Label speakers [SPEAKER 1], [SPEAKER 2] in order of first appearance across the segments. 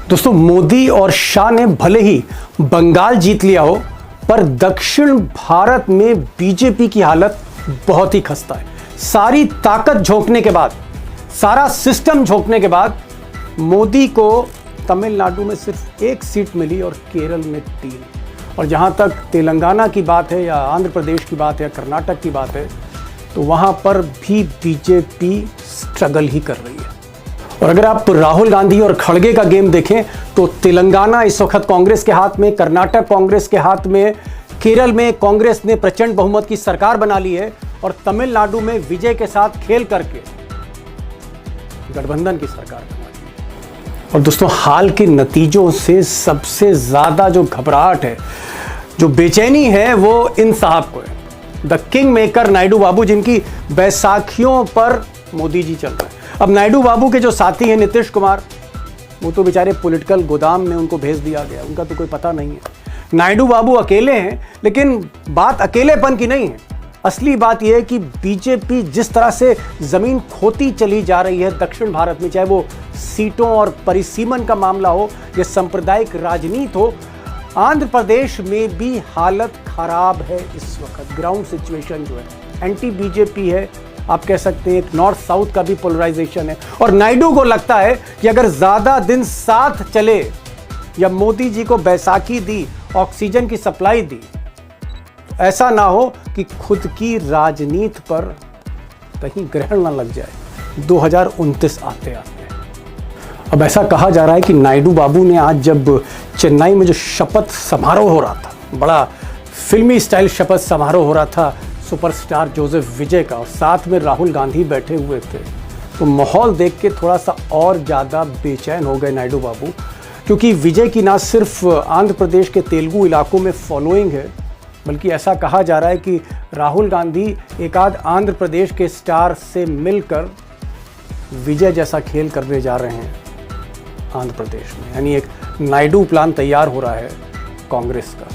[SPEAKER 1] दोस्तों, मोदी और शाह ने भले ही बंगाल जीत लिया हो, पर दक्षिण भारत में बीजेपी की हालत बहुत ही खस्ता है। सारी ताकत झोंकने के बाद, सारा सिस्टम झोंकने के बाद मोदी को तमिलनाडु में सिर्फ 1 सीट मिली और केरल में 3। और जहां तक तेलंगाना की बात है या आंध्र प्रदेश की बात है या कर्नाटक की बात है, तो वहां पर भी बीजेपी स्ट्रगल ही कर रही है। और अगर आप राहुल गांधी और खड़गे का गेम देखें तो तेलंगाना इस वक्त कांग्रेस के हाथ में, कर्नाटक कांग्रेस के हाथ में, केरल में कांग्रेस ने प्रचंड बहुमत की सरकार बना ली है और तमिलनाडु में विजय के साथ खेल करके गठबंधन की सरकार बना ली है। और दोस्तों, हाल के नतीजों से सबसे ज्यादा जो घबराहट है, जो बेचैनी है, वो इन साहब को है, द किंग मेकर नायडू बाबू, जिनकी बैसाखियों पर मोदी जी चल रहे हैं। अब नायडू बाबू के जो साथी हैं नीतीश कुमार, वो तो बेचारे पॉलिटिकल गोदाम में उनको भेज दिया गया, उनका तो कोई पता नहीं है। नायडू बाबू अकेले हैं, लेकिन बात अकेलेपन की नहीं है। असली बात यह है कि बीजेपी जिस तरह से जमीन खोती चली जा रही है दक्षिण भारत में, चाहे वो सीटों और परिसीमन का मामला हो या सांप्रदायिक राजनीति हो, आंध्र प्रदेश में भी हालत खराब है। इस वक्त ग्राउंड सिचुएशन जो है एंटी बीजेपी है, आप कह सकते हैं। एक नॉर्थ साउथ का भी पोलराइजेशन है और नायडू को लगता है कि अगर ज्यादा दिन साथ चले या मोदी जी को बैसाखी दी, ऑक्सीजन की सप्लाई दी, तो ऐसा ना हो कि खुद की राजनीति पर कहीं ग्रहण ना लग जाए 2029 आते आते। अब ऐसा कहा जा रहा है कि नायडू बाबू ने आज जब चेन्नई में जो शपथ समारोह हो रहा था, बड़ा फिल्मी स्टाइल शपथ समारोह हो रहा था सुपरस्टार जोसेफ विजय का, और साथ में राहुल गांधी बैठे हुए थे, तो माहौल देख के थोड़ा सा और ज़्यादा बेचैन हो गए नायडू बाबू, क्योंकि विजय की ना सिर्फ आंध्र प्रदेश के तेलुगु इलाकों में फॉलोइंग है, बल्कि ऐसा कहा जा रहा है कि राहुल गांधी एक आध आंध्र प्रदेश के स्टार से मिलकर विजय जैसा खेल करने जा रहे हैं आंध्र प्रदेश में। यानी एक नायडू प्लान तैयार हो रहा है कांग्रेस का।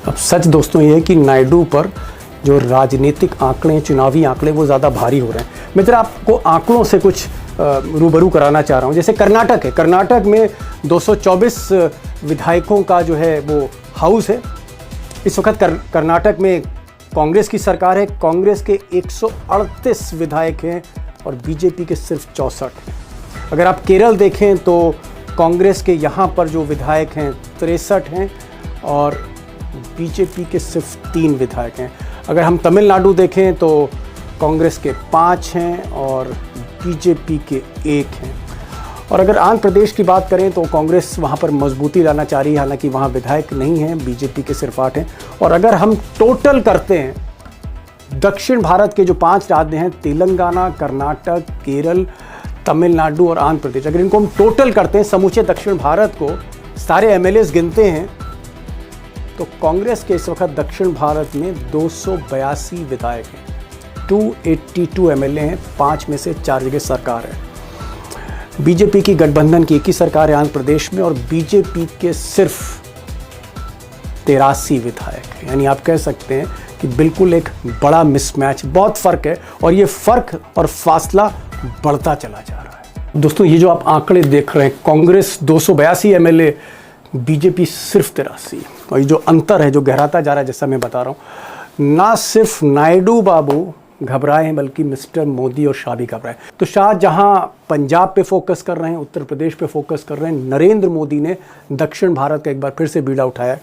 [SPEAKER 1] अब सच दोस्तों ये है कि नायडू पर जो राजनीतिक आंकड़े, चुनावी आंकड़े, वो ज़्यादा भारी हो रहे हैं। मित्र, आपको आंकड़ों से कुछ रूबरू कराना चाह रहा हूँ। जैसे कर्नाटक है, कर्नाटक में 224 विधायकों का जो है वो हाउस है। इस वक्त कर्नाटक में कांग्रेस की सरकार है, कांग्रेस के 138 विधायक हैं और बीजेपी के सिर्फ 64 हैं। अगर आप केरल देखें तो कांग्रेस के यहाँ पर जो विधायक हैं 63 हैं और बीजेपी के सिर्फ 3 विधायक हैं। अगर हम तमिलनाडु देखें तो कांग्रेस के 5 हैं और बीजेपी के 1 हैं। और अगर आंध्र प्रदेश की बात करें तो कांग्रेस वहाँ पर मजबूती लाना चाह रही है, हालांकि वहाँ विधायक नहीं हैं, बीजेपी के सिर्फ 8 हैं। और अगर हम टोटल करते हैं दक्षिण भारत के जो 5 राज्य हैं, तेलंगाना, कर्नाटक, केरल, तमिलनाडु और आंध्र प्रदेश, अगर इनको हम टोटल करते हैं, समूचे दक्षिण भारत को, सारे एमएलएस गिनते हैं, तो कांग्रेस के इस वक्त दक्षिण भारत में 282 विधायक हैं, 282 एमएलए हैं, 5 में से 4 जगह सरकार है। बीजेपी की गठबंधन की एक ही सरकार है आंध्र प्रदेश में और बीजेपी के सिर्फ 83 विधायक हैं। यानी आप कह सकते हैं कि बिल्कुल एक बड़ा मिसमैच, बहुत फर्क है और ये फर्क और फासला बढ़ता चला जा रहा है। दोस्तों, ये जो आप आंकड़े देख रहे हैं, कांग्रेस 282 एमएलए, बीजेपी सिर्फ 83, और ये जो अंतर है, जो गहराता जा रहा है, जैसा मैं बता रहा हूँ, ना सिर्फ नायडू बाबू घबराए हैं बल्कि मिस्टर मोदी और शाह भी घबराए। तो शाह जहां पंजाब पे फोकस कर रहे हैं, उत्तर प्रदेश पे फोकस कर रहे हैं, नरेंद्र मोदी ने दक्षिण भारत का एक बार फिर से बीड़ा उठाया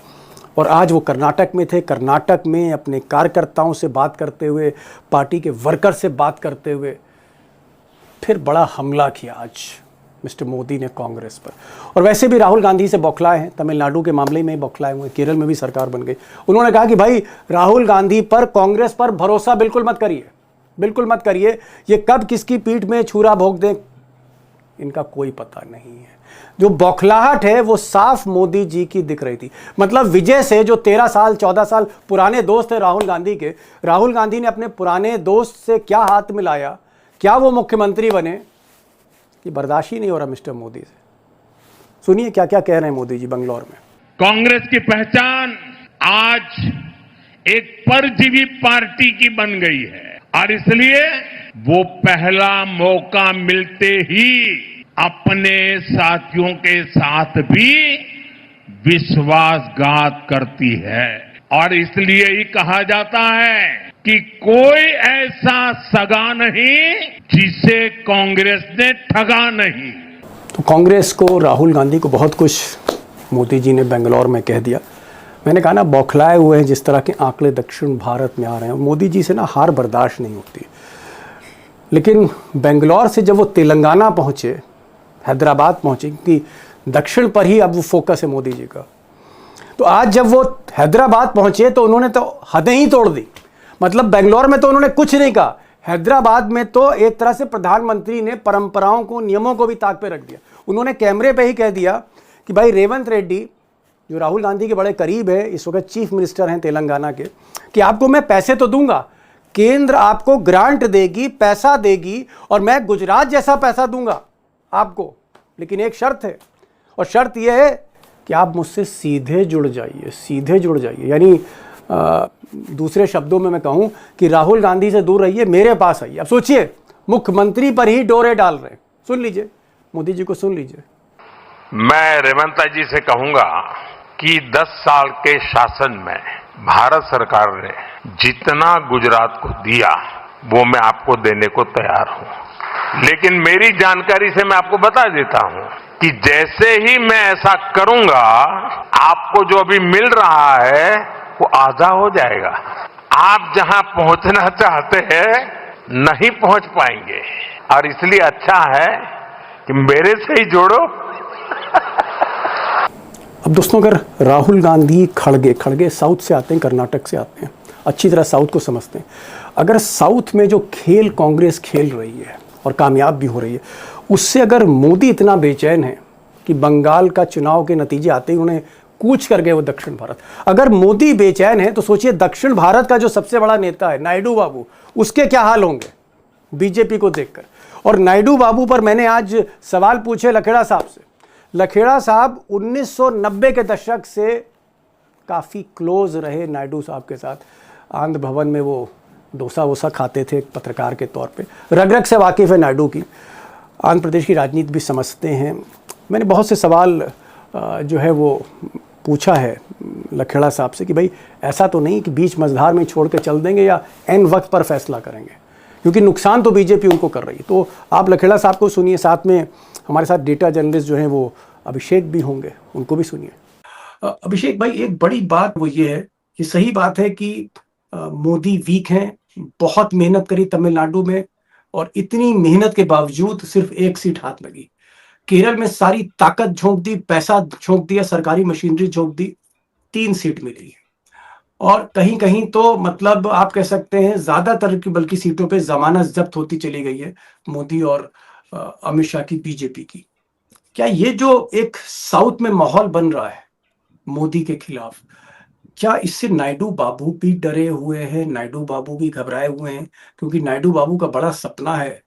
[SPEAKER 1] और आज वो कर्नाटक में थे। कर्नाटक में अपने कार्यकर्ताओं से बात करते हुए, पार्टी के वर्कर से बात करते हुए फिर बड़ा हमला किया आज मिस्टर मोदी ने कांग्रेस पर। और वैसे भी राहुल गांधी से बौखलाए हैं, तमिलनाडु के मामले में बौखलाए हुए, केरल में भी सरकार बन गई। उन्होंने कहा कि भाई राहुल गांधी पर, कांग्रेस पर भरोसा बिल्कुल मत करिए, बिल्कुल मत करिए, ये कब किसकी पीठ में छुरा भोंक दें इनका कोई पता नहीं है। जो बौखलाहट है वो साफ मोदी जी की दिख रही थी। मतलब विजय से, जो 13 साल 14 साल पुराने दोस्त थे राहुल गांधी के, राहुल गांधी ने अपने पुराने दोस्त से क्या हाथ मिलाया, क्या वो मुख्यमंत्री बने, ये बर्दाश्त ही नहीं हो रहा मिस्टर मोदी से। सुनिए क्या क्या कह रहे हैं मोदी जी बंगलौर में।
[SPEAKER 2] कांग्रेस की पहचान आज एक परजीवी पार्टी की बन गई है और इसलिए वो पहला मौका मिलते ही अपने साथियों के साथ भी विश्वासघात करती है। और इसलिए ही कहा जाता है कि कोई ऐसा सगा नहीं जिसे कांग्रेस ने ठगा नहीं।
[SPEAKER 1] तो कांग्रेस को, राहुल गांधी को बहुत कुछ मोदी जी ने बेंगलौर में कह दिया। मैंने कहा ना, बौखलाए हुए हैं जिस तरह के आंकड़े दक्षिण भारत में आ रहे हैं। मोदी जी से ना हार बर्दाश्त नहीं होती। लेकिन बेंगलौर से जब वो तेलंगाना पहुंचे, हैदराबाद पहुंचे, क्योंकि दक्षिण पर ही अब वो फोकस है मोदी जी का, तो आज जब वो हैदराबाद पहुंचे तो उन्होंने तो हदें ही तोड़ दी। मतलब बेंगलौर में तो उन्होंने कुछ नहीं कहा, हैदराबाद में तो एक तरह से प्रधानमंत्री ने परंपराओं को, नियमों को भी ताक पे रख दिया। उन्होंने कैमरे पे ही कह दिया कि भाई रेवंत रेड्डी, जो राहुल गांधी के बड़े करीब है, इस वक्त चीफ मिनिस्टर हैं तेलंगाना के, कि आपको मैं पैसे तो दूंगा, केंद्र आपको ग्रांट देगी, पैसा देगी, और मैं गुजरात जैसा पैसा दूंगा आपको, लेकिन एक शर्त है, और शर्त यह है कि आप मुझसे सीधे जुड़ जाइए, सीधे जुड़ जाइए। यानी दूसरे शब्दों में मैं कहूं कि राहुल गांधी से दूर रहिए, मेरे पास आइए। अब सोचिए, मुख्यमंत्री पर ही डोरे डाल रहे हैं। सुन लीजिए, मोदी जी को सुन लीजिए।
[SPEAKER 2] मैं रेवंत जी से कहूंगा कि 10 साल के शासन में भारत सरकार ने जितना गुजरात को दिया वो मैं आपको देने को तैयार हूं। लेकिन मेरी जानकारी से मैं आपको बता देता हूं कि जैसे ही मैं ऐसा करूंगा, आपको जो अभी मिल रहा है वो आधा हो जाएगा। आप जहां पहुंचना चाहते हैं नहीं पहुंच पाएंगे, और इसलिए अच्छा है कि मेरे से ही जोड़ो।
[SPEAKER 1] अब दोस्तों, अगर राहुल गांधी खड़गे साउथ से आते हैं, कर्नाटक से आते हैं, अच्छी तरह साउथ को समझते हैं। अगर साउथ में जो खेल कांग्रेस खेल रही है और कामयाब भी हो रही है, उससे अगर मोदी इतना बेचैन है कि बंगाल का चुनाव के नतीजे आते ही उन्हें कूच कर गए वो दक्षिण भारत, अगर मोदी बेचैन है तो सोचिए दक्षिण भारत का जो सबसे बड़ा नेता है नायडू बाबू, उसके क्या हाल होंगे बीजेपी को देखकर। और नायडू बाबू पर मैंने आज सवाल पूछे लखेड़ा साहब से। लखेड़ा साहब 1990 के दशक से काफ़ी क्लोज रहे नायडू साहब के साथ। आंध्र भवन में वो डोसा वोसा खाते थे पत्रकार के तौर पे। रग रग से वाकिफ़ है नायडू की, आंध्र प्रदेश की राजनीति भी समझते हैं। मैंने बहुत से सवाल जो है वो पूछा है लखेड़ा साहब से कि भाई ऐसा तो नहीं कि बीच मझधार में छोड़ के चल देंगे या एन वक्त पर फैसला करेंगे, क्योंकि नुकसान तो बीजेपी उनको कर रही है। तो आप लखेड़ा साहब को सुनिए, साथ में हमारे साथ डेटा जर्नलिस्ट जो हैं वो अभिषेक भी होंगे, उनको भी सुनिए। अभिषेक भाई, एक बड़ी बात वो ये है कि सही बात है कि मोदी वीक हैं, बहुत मेहनत करी तमिलनाडु में, और इतनी मेहनत के बावजूद सिर्फ एक सीट हाथ लगी। केरल में सारी ताकत झोंक दी, पैसा झोंक दिया, सरकारी मशीनरी झोंक दी, 3 सीट मिली। और कहीं कहीं तो मतलब आप कह सकते हैं ज्यादातर की बल्कि सीटों पे जमानत जब्त होती चली गई है मोदी और अमित शाह की बीजेपी की। क्या ये जो एक साउथ में माहौल बन रहा है मोदी के खिलाफ, क्या इससे नायडू बाबू भी डरे हुए हैं, नायडू बाबू भी घबराए हुए हैं? क्योंकि नायडू बाबू का बड़ा सपना है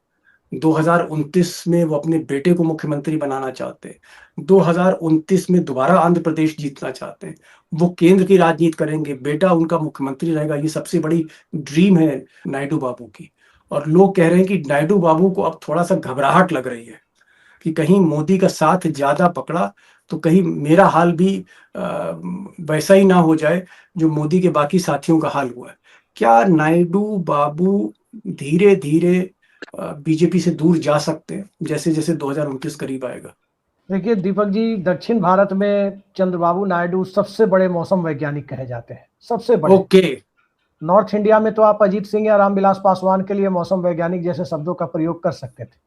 [SPEAKER 1] 2029 में वो अपने बेटे को मुख्यमंत्री बनाना चाहते हैं, 2029 में दोबारा आंध्र प्रदेश जीतना चाहते हैं, वो केंद्र की राजनीति करेंगे, बेटा उनका मुख्यमंत्री रहेगा। ये सबसे बड़ी ड्रीम है नायडू बाबू की। और लोग कह रहे हैं कि नायडू बाबू को अब थोड़ा सा घबराहट लग रही है कि कहीं मोदी का साथ ज्यादा पकड़ा तो कहीं मेरा हाल भी वैसा ही ना हो जाए जो मोदी के बाकी साथियों का हाल हुआ है। क्या नायडू बाबू धीरे धीरे बीजेपी से दूर जा सकते हैं जैसे जैसे 2029 करीब आएगा?
[SPEAKER 3] देखिए दीपक जी, दक्षिण भारत में चंद्रबाबू नायडू सबसे बड़े मौसम वैज्ञानिक कहे जाते हैं, सबसे बड़े।
[SPEAKER 1] ओके।
[SPEAKER 3] नॉर्थ इंडिया में तो आप अजीत सिंह या रामविलास पासवान के लिए मौसम वैज्ञानिक जैसे शब्दों का प्रयोग कर सकते थे,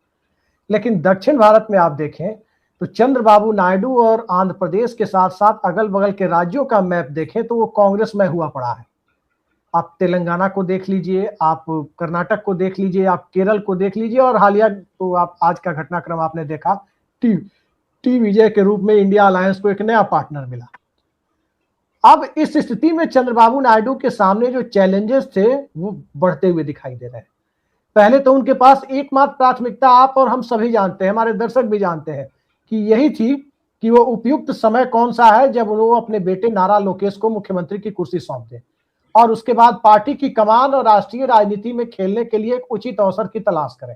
[SPEAKER 3] लेकिन दक्षिण भारत में आप देखें तो चंद्रबाबू नायडू और आंध्र प्रदेश के साथ साथ अगल बगल के राज्यों का मैप देखें तो वो कांग्रेस में हुआ पड़ा है। आप तेलंगाना को देख लीजिए, आप कर्नाटक को देख लीजिए, आप केरल को देख लीजिए, और हालिया तो आप आज का घटनाक्रम आपने देखा, टी विजय के रूप में इंडिया अलायंस को एक नया पार्टनर मिला। अब इस स्थिति में चंद्रबाबू नायडू के सामने जो चैलेंजेस थे वो बढ़ते हुए दिखाई दे रहे हैं। पहले तो उनके पास एकमात्र प्राथमिकता आप और हम सभी जानते हैं, हमारे दर्शक भी जानते हैं, कि यही थी कि वो उपयुक्त समय कौन सा है जब वो अपने बेटे नारा लोकेश को मुख्यमंत्री की कुर्सी सौंप दें, और उसके बाद पार्टी की कमान और राष्ट्रीय राजनीति में खेलने के लिए एक उचित अवसर की तलाश करें।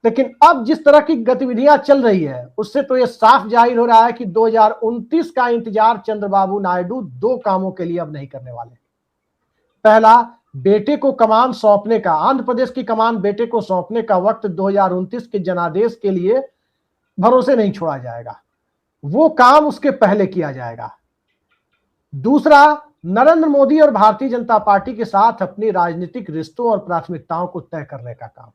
[SPEAKER 3] लेकिन अब जिस तरह की गतिविधियां चल रही है उससे तो यह साफ जाहिर हो रहा है कि 2029 का इंतजार चंद्रबाबू नायडू दो कामों के लिए अब नहीं करने वाले। पहला, बेटे को कमान सौंपने का, आंध्र प्रदेश की कमान बेटे को सौंपने का वक्त 2029 के जनादेश के लिए भरोसे नहीं छोड़ा जाएगा, वो काम उसके पहले किया जाएगा। दूसरा, नरेंद्र मोदी और भारतीय जनता पार्टी के साथ अपनी राजनीतिक रिश्तों और प्राथमिकताओं को तय करने का काम,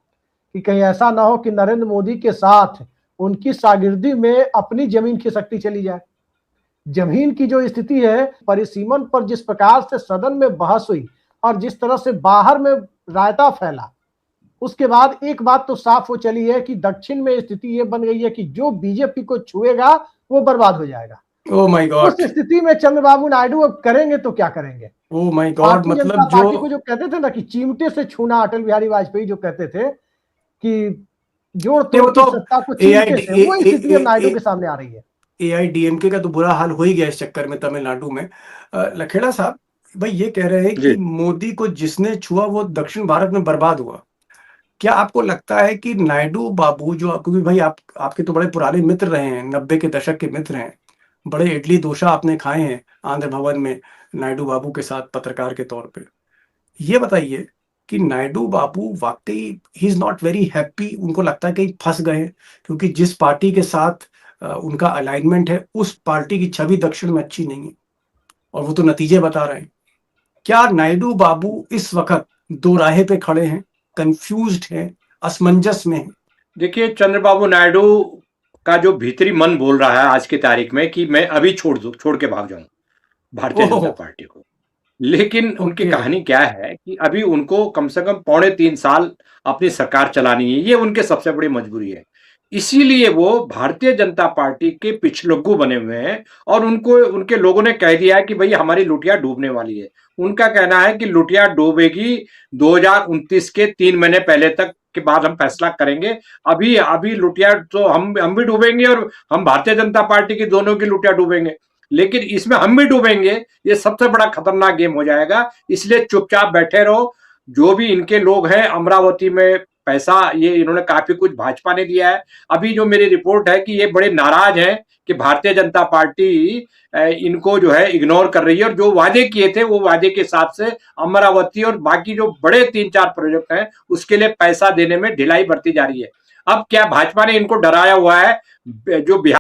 [SPEAKER 3] कि कहीं ऐसा ना हो कि नरेंद्र मोदी के साथ उनकी शागिर्दी में अपनी जमीन खिसकती चली जाए। जमीन की जो स्थिति है, परिसीमन पर जिस प्रकार से सदन में बहस हुई और जिस तरह से बाहर में रायता फैला, उसके बाद एक बात तो साफ हो चली है कि दक्षिण में स्थिति ये बन गई है कि जो बीजेपी को छुएगा वो बर्बाद हो जाएगा।
[SPEAKER 1] ओह माय गॉड,
[SPEAKER 3] उस स्थिति में चंद्रबाबू नायडू अब करेंगे तो क्या करेंगे?
[SPEAKER 1] Oh my God,
[SPEAKER 3] Bharatiya Janata
[SPEAKER 1] मतलब
[SPEAKER 3] पार्टी को जो कहते थे ना कि चिमटे से छूना, अटल बिहारी वाजपेयी जो कहते थे कि जोड़ तोड़ की सत्ता को चिमटे से, वो स्थिति अब नायडू के सामने आ रही है।
[SPEAKER 1] AIDMK का तो बुरा हाल हो ही गया इस चक्कर में तमिलनाडु में। लखेड़ा साहब, भाई ये कह रहे हैं कि मोदी को जिसने छुआ वो दक्षिण भारत में बर्बाद हुआ। क्या आपको लगता है कि नायडू बाबू जो, क्योंकि भाई आपके तो बड़े पुराने मित्र रहे हैं, 90 के दशक के मित्र हैं, बड़े इडली डोसा आपने खाए हैं आंध्र भवन में नायडू बाबू के साथ पत्रकार के तौर पे, ये बताइए कि नायडू बाबू वाकई he is not very happy, उनको लगता है कहीं फंस गए हैं, क्योंकि जिस पार्टी के साथ उनका अलाइनमेंट है उस पार्टी की छवि दक्षिण में अच्छी नहीं है और वो तो नतीजे बता रहे हैं। क्या नायडू बाबू इस वक्त दो राहे पे खड़े हैं, कंफ्यूज्ड हैं, असमंजस में हैं?
[SPEAKER 4] देखिए, चंद्रबाबू नायडू का जो भीतरी मन बोल रहा है आज की तारीख में कि मैं अभी छोड़ के भाग जाऊं भारतीय जनता पार्टी को, लेकिन उनकी कहानी क्या है कि अभी उनको कम से कम 3.5 साल अपनी सरकार चलानी है, ये उनके सबसे बड़ी मजबूरी है। इसीलिए वो भारतीय जनता पार्टी के पिछलग्गू बने हुए हैं और उनको उनके लोगों ने कह दिया है कि भाई हमारी लुटिया डूबने वाली है। उनका कहना है कि लुटिया डूबेगी 2029 के 3 महीने पहले तक के बाद हम फैसला करेंगे। अभी लुटिया तो हम भी डूबेंगे और हम भारतीय जनता पार्टी की दोनों की लुटिया डूबेंगे, लेकिन इसमें हम भी डूबेंगे, ये सबसे बड़ा खतरनाक गेम हो जाएगा। इसलिए चुपचाप बैठे रहो। जो भी इनके लोग हैं अमरावती में पैसा ये इन्होंने काफी कुछ भाजपा ने दिया है। अभी जो मेरी रिपोर्ट है कि ये बड़े नाराज हैं कि भारतीय जनता पार्टी इनको जो है इग्नोर कर रही है और जो वादे किए थे वो वादे के हिसाब से अमरावती और बाकी जो बड़े 3-4 प्रोजेक्ट हैं उसके लिए पैसा देने में ढिलाई बरती जा रही है। अब क्या भाजपा ने इनको डराया हुआ है, जो बिहार